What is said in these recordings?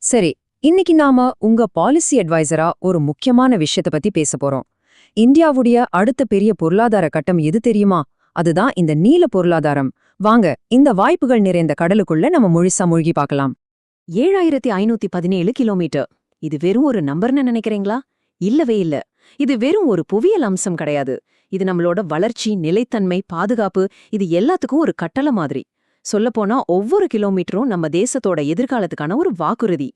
சரி, இன்னைக்கு நாம உங்க பாலிசி அட்வைசரா ஒரு முக்கியமான விஷயத்த பத்தி பேச போறோம். இந்தியாவுடைய அடுத்த பெரிய பொருளாதார கட்டம் எது தெரியுமா? அதுதான் இந்த நீல பொருளாதாரம். வாங்க, இந்த வாய்ப்புகள் நிறைந்த கடலுக்குள்ள நம்ம முழுசா மூழ்கி பார்க்கலாம். 7517 கிலோமீட்டர். இது வெறும் ஒரு நம்பர்னு நினைக்கிறீங்களா? இல்லவே இல்ல. இது வெறும் ஒரு புவியியல் அம்சம் கிடையாது. இது நம்மளோட வளர்ச்சி, நிலைத்தன்மை, பாதுகாப்பு, இது எல்லாத்துக்கும் ஒரு கட்டளை மாதிரி. சொல்லப்போனா ஒவ்வொரு கிலோமீட்டரும் நம்ம தேசத்தோட எதிர்காலத்துக்கான ஒரு வாக்குறுதி.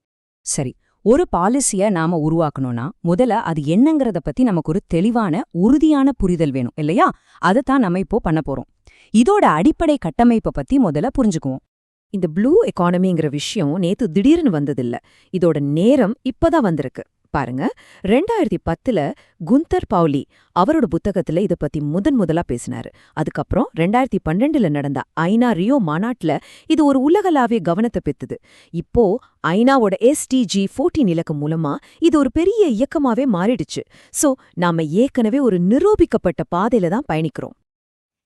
சரி, ஒரு பாலிசிய நாம உருவாக்கணும்னா முதல்ல அது என்னங்கறத பத்தி நமக்கு ஒரு தெளிவான உறுதியான புரிதல் வேணும் இல்லையா? அதைத்தான் நம்ம இப்போ பண்ண போறோம். இதோட அடிப்படை கட்டமைப்பை பத்தி முதல்ல புரிஞ்சுக்குவோம். இந்த ப்ளூ எக்கானமிங்கிற விஷயம் நேத்து திடீர்னு வந்ததில்ல. இதோட நேரம் இப்பதான் வந்திருக்கு. பாருங்க, 2010ல குந்தர் பவுலி அவரோட புத்தகத்துல இத பத்தி முதலா பேசினாரு. அதுக்கப்புறம் 2012ல நடந்த ஐநா ரியோ மாநாட்டுல இது ஒரு உலகளாவிய கவனத்தை பெத்துது. இப்போ ஐநாவோட SDG 14 இலக்கு மூலமா இது ஒரு பெரிய இயக்கமாவே மாறிடுச்சு. சோ நாம ஏற்கனவே ஒரு நிரூபிக்கப்பட்ட பாதையில தான் பயணிக்கிறோம்.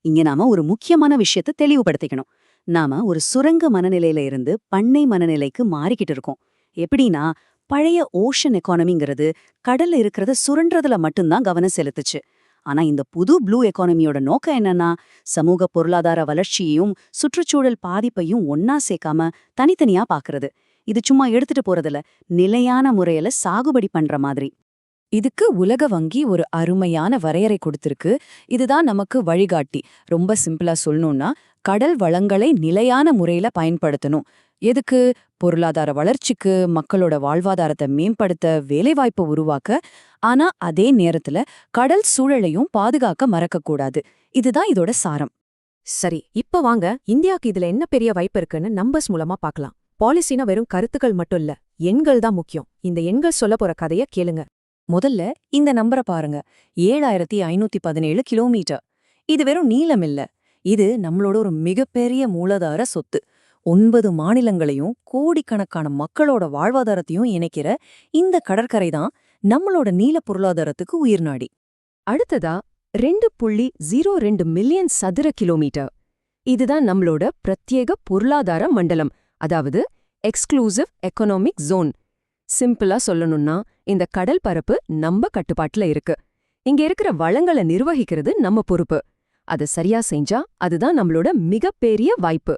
இங்க நாம ஒரு முக்கியமான விஷயத்தை தெளிவுபடுத்திக்கணும். நாம ஒரு சுரங்க மனநிலையில இருந்து பண்ணை மனநிலைக்கு மாறிக்கிட்டு இருக்கோம். எப்படின்னா, பழைய ஓஷன் எக்கானமிங்கிறது கடல்ல இருக்கிறத சுரண்டறதுல மட்டும்தான் கவனம் செலுத்துச்சு. ஆனா இந்த புது ப்ளூ எக்கானமியோட நோக்கம் என்னன்னா, சமூக பொருளாதார வளர்ச்சியையும் சுற்றுச்சூழல் பாதிப்பையும் ஒன்னா சேர்க்காம தனித்தனியா பாக்குறது. இது சும்மா எடுத்துட்டு போறதுல நிலையான முறையில சாகுபடி பண்ற மாதிரி. இதுக்கு உலக வங்கி ஒரு அருமையான வரையறை கொடுத்திருக்கு. இதுதான் நமக்கு வழிகாட்டி. ரொம்ப சிம்பிளா சொல்லணும்னா, கடல் வளங்களை நிலையான முறையில பயன்படுத்தணும். எதுக்கு? பொருளாதார வளர்ச்சிக்கு, மக்களோட வாழ்வாதாரத்தை மேம்படுத்த, வேலைவாய்ப்பை உருவாக்க. ஆனா அதே நேரத்துல கடல் சூழலையும் பாதுகாக்க மறக்கக்கூடாது. இதுதான் இதோட சாரம். சரி, இப்ப வாங்க இந்தியாவுக்கு இதுல என்ன பெரிய வாய்ப்பு இருக்குன்னு நம்பர்ஸ் மூலமா பார்க்கலாம். பாலிசினா வெறும் கருத்துக்கள் மட்டும் இல்ல, எண்கள் தான் முக்கியம். இந்த எண்கள் சொல்ல போற கதைய கேளுங்க. முதல்ல இந்த நம்பரை பாருங்க. 7517 கிலோமீட்டர். இது வெறும் நீளம் இல்ல. இது நம்மளோட ஒரு மிகப்பெரிய மூலதார சொத்து. 9 மாநிலங்களையும் கோடிக்கணக்கான மக்களோட வாழ்வாதாரத்தையும் இணைக்கிற இந்த கடற்கரை தான் நம்மளோட நீல பொருளாதாரத்துக்கு உயிர்நாடி. அடுத்ததா 2.02 மில்லியன் சதுர கிலோமீட்டர். இதுதான் நம்மளோட பிரத்யேக பொருளாதார மண்டலம், அதாவது எக்ஸ்க்ளூசிவ் எக்கனாமிக் ஜோன். சிம்பிளா சொல்லணும்னா, இந்த கடல் பரப்பு நம்ம கட்டுப்பாட்டுல இருக்கு. இங்க இருக்கிற வளங்களை நிர்வகிக்கிறது நம்ம பொறுப்பு. அதை சரியா செஞ்சா அதுதான் நம்மளோட மிகப்பெரிய வாய்ப்பு.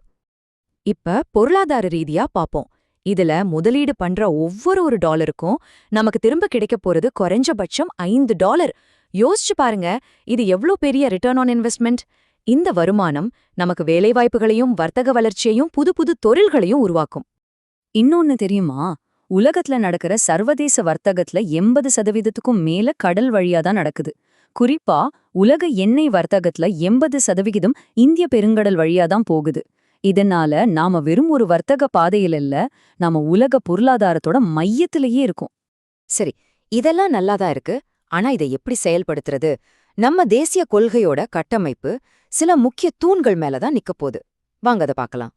இப்ப பொருளாதார ரீதியா பாப்போம். இதுல முதலீடு பண்ற ஒவ்வொரு டாலருக்கும் நமக்கு திரும்ப கிடைக்க போறது குறைஞ்சபட்சம் $5. யோசிச்சு பாருங்க, இது எவ்ளோ பெரிய ரிட்டர்ன் ஆன் இன்வெஸ்ட்மெண்ட். இந்த வருமானம் நமக்கு வேலைவாய்ப்புகளையும் வர்த்தக வளர்ச்சியையும் புது தொழில்களையும் உருவாக்கும். இன்னொன்னு தெரியுமா? உலகத்துல நடக்கிற சர்வதேச வர்த்தகத்துல 80%க்கும் மேல கடல் வழியாதான் நடக்குது. குறிப்பா உலக எண்ணெய் வர்த்தகத்துல 80% இந்திய பெருங்கடல் வழியாதான் போகுது. இதனால நாம வெறும் ஒரு வர்த்தக பாதையில இல்ல, நாம உலக பொருளாதாரத்தோட மையத்திலேயே இருக்கோம். சரி, இதெல்லாம் நல்லாதான் இருக்கு. ஆனா இதை எப்படி செயல்படுத்துறது? நம்ம தேசிய கொள்கையோட கட்டமைப்பு சில முக்கிய தூண்கள் மேலதான் நிக்க போகுது. வாங்க அதை பார்க்கலாம்.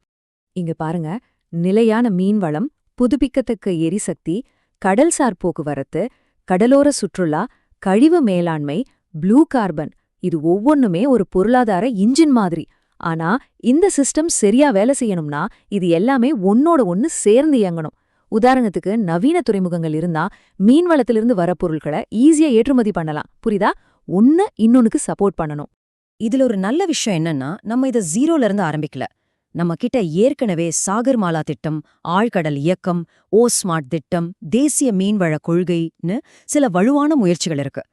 இங்க பாருங்க, நிலையான மீன்வளம், புதுப்பிக்கத்தக்க எரிசக்தி, கடல்சார் போக்குவரத்து, கடலோர சுற்றுலா, கழிவு மேலாண்மை, ப்ளூ கார்பன், இது ஒவ்வொன்னுமே ஒரு பொருளாதார இன்ஜின் மாதிரி. ஆனா இந்த சிஸ்டம் சரியா வேலை செய்யணும்னா இது எல்லாமே ஒன்னோட ஒன்னு சேர்ந்து இயங்கணும். உதாரணத்துக்கு, நவீன துறைமுகங்கள் இருந்தா மீன்வளத்திலிருந்து வர பொருட்களை ஈஸியா ஏற்றுமதி பண்ணலாம். புரியுதா? ஒன்னு இன்னொன்னுக்கு சப்போர்ட் பண்ணணும். இதுல ஒரு நல்ல விஷயம் என்னன்னா, நம்ம இதை 0ல இருந்து ஆரம்பிக்கல. நம்ம கிட்ட ஏற்கனவே சாகர்மாலா திட்டம், ஆழ்கடல் இயக்கம், ஸ்மார்ட் திட்டம், தேசிய மீன்வள கொள்கைன்னு சில வலுவான முயற்சிகள் இருக்கு.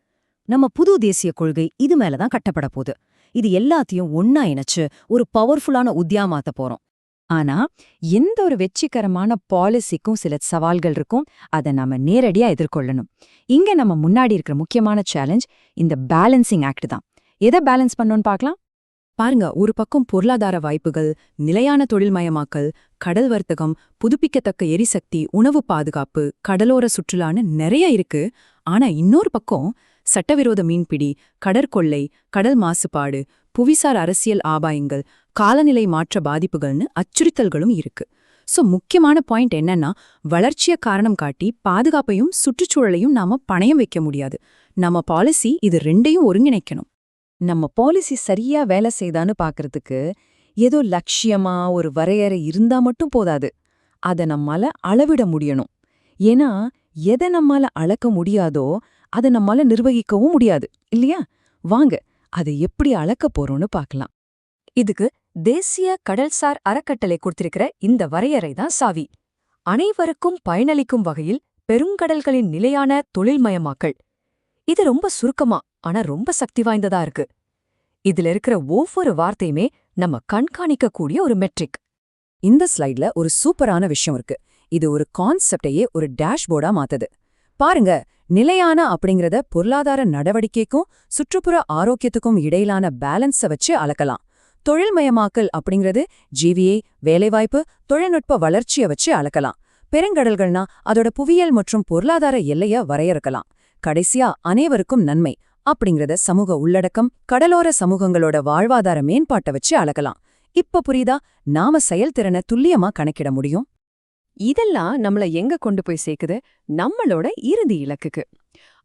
நம்ம புது தேசிய கொள்கை இது மேலதான் கட்டப்பட போகுது. இது எல்லாத்தையும் ஒன்னா இணைச்சு ஒரு பவர்ஃபுல்லான உத்தியாமாத்த போறோம். ஆனா எந்த ஒரு வெற்றிகரமான பாலிசிக்கும் சில சவால்கள் இருக்கும். அதை நாம நேரடியா எதிர்கொள்ளணும். இங்க நம்ம முன்னாடி இருக்கிற முக்கியமான சேலஞ்ச் இந்த பேலன்சிங் ஆக்ட் தான். எதை பேலன்ஸ் பண்ணோன்னு பார்க்கலாம். பாருங்க, ஒரு பக்கம் பொருளாதார வாய்ப்புகள், நிலையான தொழில்மயமாக்கல், கடல் வர்த்தகம், புதுப்பிக்கத்தக்க எரிசக்தி, உணவு பாதுகாப்பு, கடலோர சுற்றுலான்னு நிறைய இருக்கு. ஆனா இன்னொரு பக்கம் சட்டவிரோத மீன்பிடி, கடற்கொள்ளை, கடல் மாசுபாடு, புவிசார் அரசியல் ஆபாயங்கள், காலநிலை மாற்ற பாதிப்புகள்னு அச்சுறுத்தல்களும் இருக்கு. சோ முக்கியமான பாயிண்ட் என்னன்னா, வளர்ச்சிய காரணம் காட்டி பாதுகாப்பையும் சுற்றுச்சூழலையும் நாம பணயம் வைக்க முடியாது. நம்ம பாலிசி இது ரெண்டையும் ஒருங்கிணைக்கணும். நம்ம பாலிசி சரியா வேலை செய்தான்னு பாக்குறதுக்கு ஏதோ லட்சியமா ஒரு வரையறை இருந்தா மட்டும் போதாது. அதை நம்மால அளவிட முடியணும். ஏன்னா எதை நம்மால அளக்க முடியாதோ அதை நம்மால நிர்வகிக்கவும் முடியாது இல்லையா? வாங்க அதை எப்படி அளக்க போறோம்னு பார்க்கலாம். இதுக்கு தேசிய கடல்சார் அறக்கட்டளை கொடுத்திருக்கிற இந்த வரையறை தான் சாவி. அனைவருக்கும் பயனளிக்கும் வகையில் பெருங்கடல்களின் நிலையான தொழில்மயமாக்கல். இது ரொம்ப சுருக்கமா ஆனா ரொம்ப சக்தி வாய்ந்ததா இருக்கு. இதுல இருக்கிற ஒவ்வொரு வார்த்தையுமே நம்ம கண்காணிக்கக்கூடிய ஒரு மெட்ரிக். இந்த ஸ்லைட்ல ஒரு சூப்பரான விஷயம் இருக்கு. இது ஒரு கான்செப்டையே ஒரு டேஷ்போர்டா மாத்துது. பாருங்க, நிலையான அப்படிங்கறத பொருளாதார நடவடிக்கைக்கும் சுற்றுப்புற ஆரோக்கியத்துக்கும் இடையிலான பேலன்ஸ வச்சு அளக்கலாம். தொழில்மயமாக்கல் அப்படிங்கிறது ஜிவிஏ, வேலைவாய்ப்பு, தொழில்நுட்ப வளர்ச்சியை வச்சு அளக்கலாம். பெருங்கடல்கள்னா அதோட புவியியல் மற்றும் பொருளாதார எல்லைய வரையறுக்கலாம். கடைசியா அனைவருக்கும் நன்மை அப்படிங்கறத சமூக உள்ளடக்கம், கடலோர சமூகங்களோட வாழ்வாதார மேம்பாட்டை வச்சு அளக்கலாம். இப்ப புரியுதா நாம செயல்திறனை துல்லியமா கணக்கிட முடியும்? இதெல்லாம் நம்மள எங்க கொண்டு போய் சேர்க்குது? நம்மளோட இறுதி இலக்குக்கு.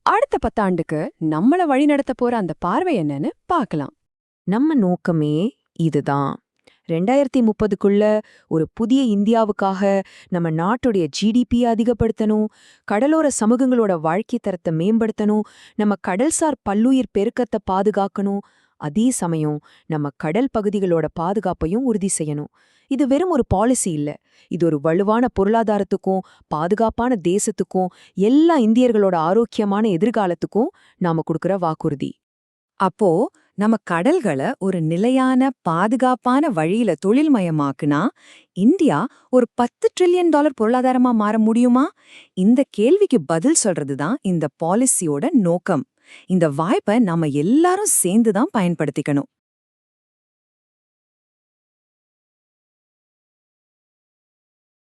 அடுத்த 10 ஆண்டுக்கு நம்மள வழிநடத்த போற அந்த பார்வை என்னன்னு பார்க்கலாம். நம்ம நோக்கமே இதுதான். 2030க்குள்ள ஒரு புதிய இந்தியாவுக்காக நம்ம நாட்டுடைய ஜிடிபியை அதிகப்படுத்தணும், கடலோர சமூகங்களோட வாழ்க்கை தரத்தை மேம்படுத்தணும், நம்ம கடல்சார் பல்லுயிர் பெருக்கத்தை பாதுகாக்கணும், அதே சமயம் நம்ம கடல் பகுதிகளோட பாதுகாப்பையும் உறுதி செய்யணும். இது வெறும் ஒரு பாலிசி இல்ல, இது ஒரு வலுவான பொருளாதாரத்துக்கும் பாதுகாப்பான தேசத்துக்கும் எல்லா இந்தியர்களோட ஆரோக்கியமான எதிர்காலத்துக்கும் நாம கொடுக்கிற வாக்குறுதி. அப்போ நம்ம கடல்களை ஒரு நிலையான பாதுகாப்பான வழியில தொழில்மயமாக்குனா இந்தியா ஒரு $10 டிரில்லியன் பொருளாதாரமா மாற முடியுமா? இந்த கேள்விக்கு பதில் சொல்றதுதான் இந்த பாலிசியோட நோக்கம். இந்த வாய்ப்பை நாம எல்லாரும் சேர்ந்துதான் பயன்படுத்திக்கணும்.